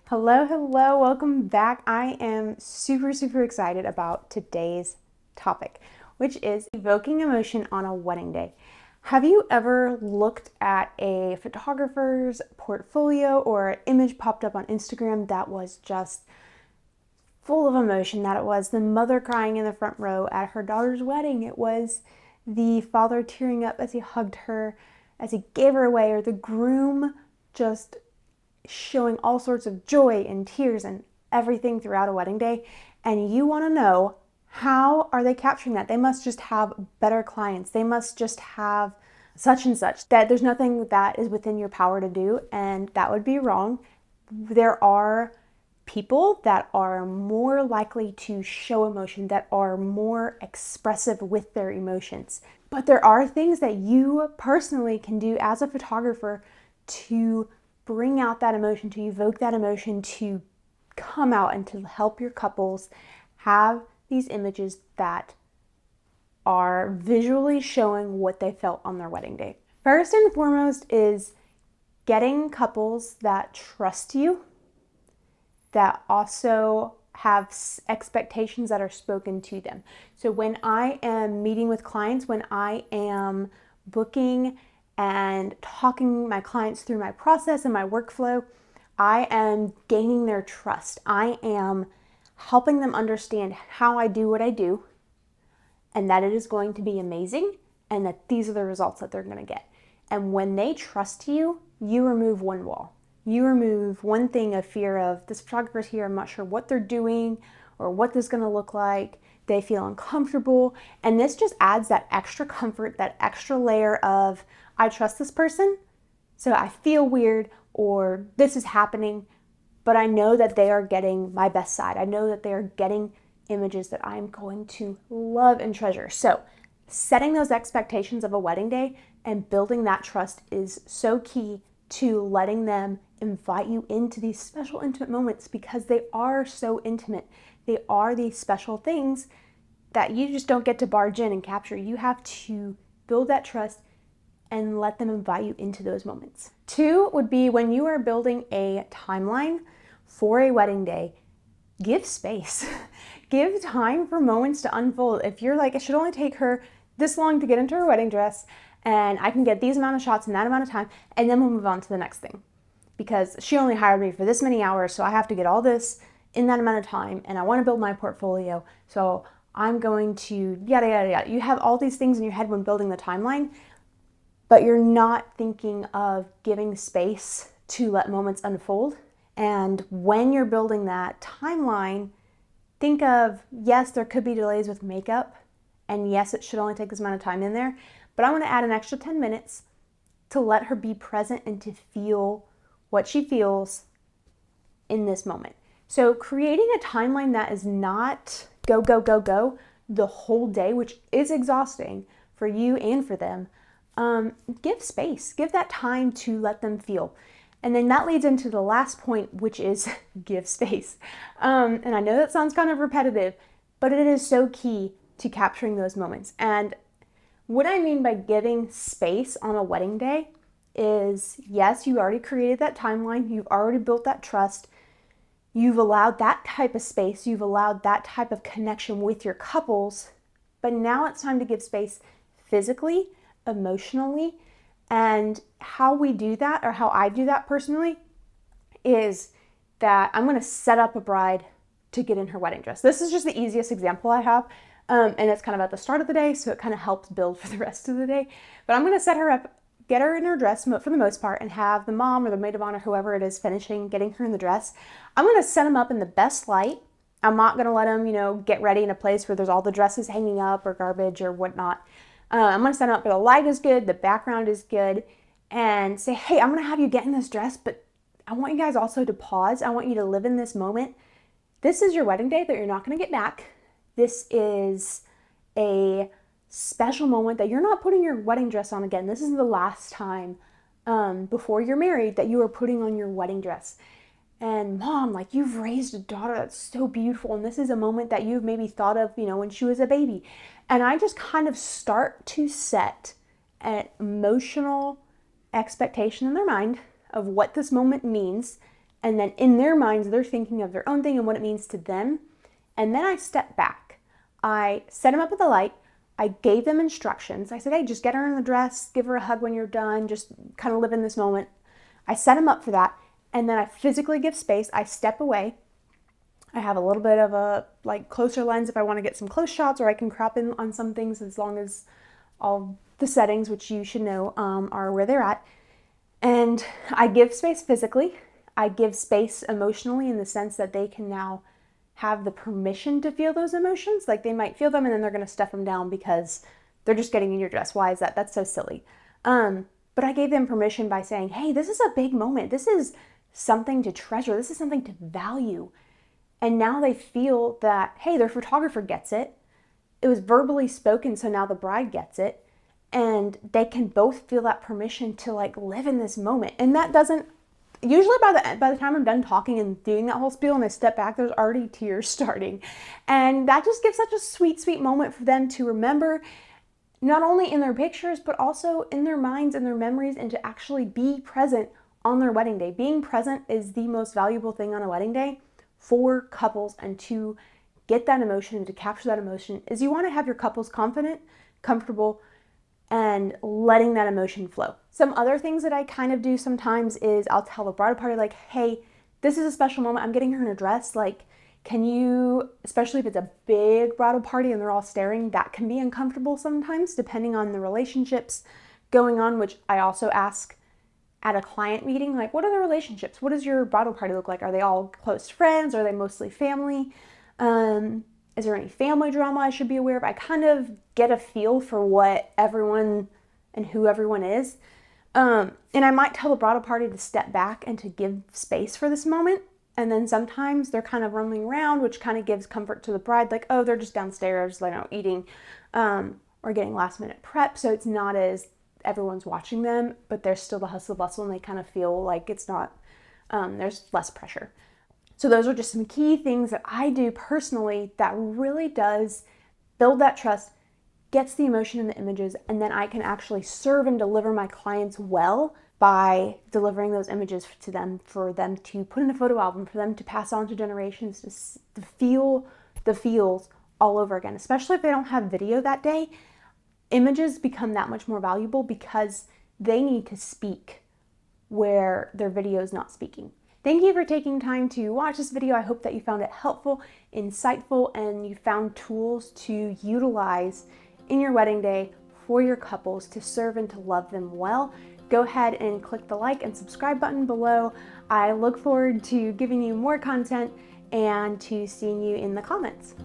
Hello, welcome back. I am super excited about today's topic, which is evoking emotion on a wedding day. Have you ever looked at a photographer's portfolio or an image popped up on Instagram that was just full of emotion? That it was the mother crying in the front row at her daughter's wedding. It was the father tearing up as he hugged her, as he gave her away, or the groom just showing all sorts of joy and tears and everything throughout a wedding day. And you want to know, how are they capturing that? They must just have better clients. They must just have such and such, that there's nothing that is within your power to do, and that would be wrong. There are people that are more likely to show emotion, that are more expressive with their emotions. But there are things that you personally can do as a photographer to bring out that emotion, to evoke that emotion, to come out and to help your couples have these images that are visually showing what they felt on their wedding day. First and foremost is getting couples that trust you, that also have expectations that are spoken to them. So when I am meeting with clients, when I am booking and talking my clients through my process and my workflow, I am gaining their trust. I am helping them understand how I do what I do, and that it is going to be amazing, and that these are the results that they're going to get. And when they trust you, you remove one wall. You remove one thing of fear of, this photographer's here, I'm not sure what they're doing or what this is going to look like. They feel uncomfortable. And this just adds that extra comfort, that extra layer of, I trust this person, so I feel weird, or this is happening, but I know that they are getting my best side. I know that they are getting images that I'm going to love and treasure. So setting those expectations of a wedding day and building that trust is so key to letting them invite you into these special intimate moments, because they are so intimate. They are these special things that you just don't get to barge in and capture. You have to build that trust and let them invite you into those moments. 2 would be, when you are building a timeline for a wedding day, give space. Give time for moments to unfold. If you're like, it should only take her this long to get into her wedding dress, and I can get these amount of shots in that amount of time, and then we'll move on to the next thing, because she only hired me for this many hours, so I have to get all this in that amount of time, and I want to build my portfolio, so I'm going to yada yada yada. You have all these things in your head when building the timeline, but you're not thinking of giving space to let moments unfold. And when you're building that timeline, think of, yes, there could be delays with makeup, and yes, it should only take this amount of time in there, but I want to add an extra 10 minutes to let her be present and to feel what she feels in this moment. So creating a timeline that is not go, go, go, go the whole day, which is exhausting for you and for them. Give space, give that time to let them feel. And then that leads into the last point, which is give space. And I know that sounds kind of repetitive, but it is so key to capturing those moments. And what I mean by giving space on a wedding day is, yes, you already created that timeline, you've already built that trust, you've allowed that type of space, you've allowed that type of connection with your couples, but now it's time to give space physically, emotionally. And how we do that, or how I do that personally, is that I'm going to set up a bride to get in her wedding dress. This is just the easiest example I have, and it's kind of at the start of the day, so it kind of helps build for the rest of the day. But I'm going to set her up, get her in her dress for the most part, and have the mom or the maid of honor, whoever it is finishing getting her in the dress. I'm going to set them up in the best light. I'm not going to let them, get ready in a place where there's all the dresses hanging up or garbage or whatnot. I'm going to set them up where the light is good, the background is good, and say, hey, I'm going to have you get in this dress, but I want you guys also to pause. I want you to live in this moment. This is your wedding day that you're not going to get back. This is a special moment that you're not putting your wedding dress on again. This is the last time before you're married that you are putting on your wedding dress. And mom, like, you've raised a daughter that's so beautiful, and this is a moment that you've maybe thought of, when she was a baby. And I just kind of start to set an emotional expectation in their mind of what this moment means, And then in their minds, they're thinking of their own thing and what it means to them. And then I step back. I set them up with the light. I gave them instructions. I said, hey, just get her in the dress, give her a hug when you're done, just kind of live in this moment. I set them up for that. And then I physically give space. I step away. I have a little bit of a closer lens if I want to get some close shots, or I can crop in on some things as long as all the settings, which you should know, are where they're at. And I give space physically. I give space emotionally in the sense that they can now have the permission to feel those emotions. Like they might feel them and then they're going to stuff them down because they're just getting in your dress. Why is that? That's so silly. But I gave them permission by saying, hey, this is a big moment. This is something to treasure. This is something to value. And now they feel that, hey, their photographer gets it. It was verbally spoken, so now the bride gets it. And they can both feel that permission to live in this moment. And that doesn't, usually by the time I'm done talking and doing that whole spiel and I step back, there's already tears starting. And that just gives such a sweet, sweet moment for them to remember, not only in their pictures, but also in their minds and their memories, and to actually be present on their wedding day. Being present is the most valuable thing on a wedding day for couples, and to get that emotion and to capture that emotion is you want to have your couples confident, comfortable, and letting that emotion flow. Some other things that I kind of do sometimes is I'll tell the bridal party, hey, this is a special moment. I'm getting her in a dress. Can you, especially if it's a big bridal party and they're all staring, that can be uncomfortable sometimes depending on the relationships going on, which I also ask at a client meeting, what are the relationships? What does your bridal party look like? Are they all close friends? Are they mostly family? Is there any family drama I should be aware of? I kind of get a feel for what everyone and who everyone is. And I might tell the bridal party to step back and to give space for this moment. And then sometimes they're kind of roaming around, which kind of gives comfort to the bride, oh, they're just downstairs, eating, or getting last minute prep. So it's not as everyone's watching them, but there's still the hustle bustle and they kind of feel like it's not, there's less pressure. So those are just some key things that I do personally that really does build that trust, gets the emotion in the images, and then I can actually serve and deliver my clients well by delivering those images to them, for them to put in a photo album, for them to pass on to generations, to feel the feels all over again. Especially if they don't have video that day, images become that much more valuable because they need to speak where their video is not speaking. Thank you for taking time to watch this video. I hope that you found it helpful, insightful, and you found tools to utilize in your wedding day for your couples to serve and to love them well. Go ahead and click the like and subscribe button below. I look forward to giving you more content and to seeing you in the comments.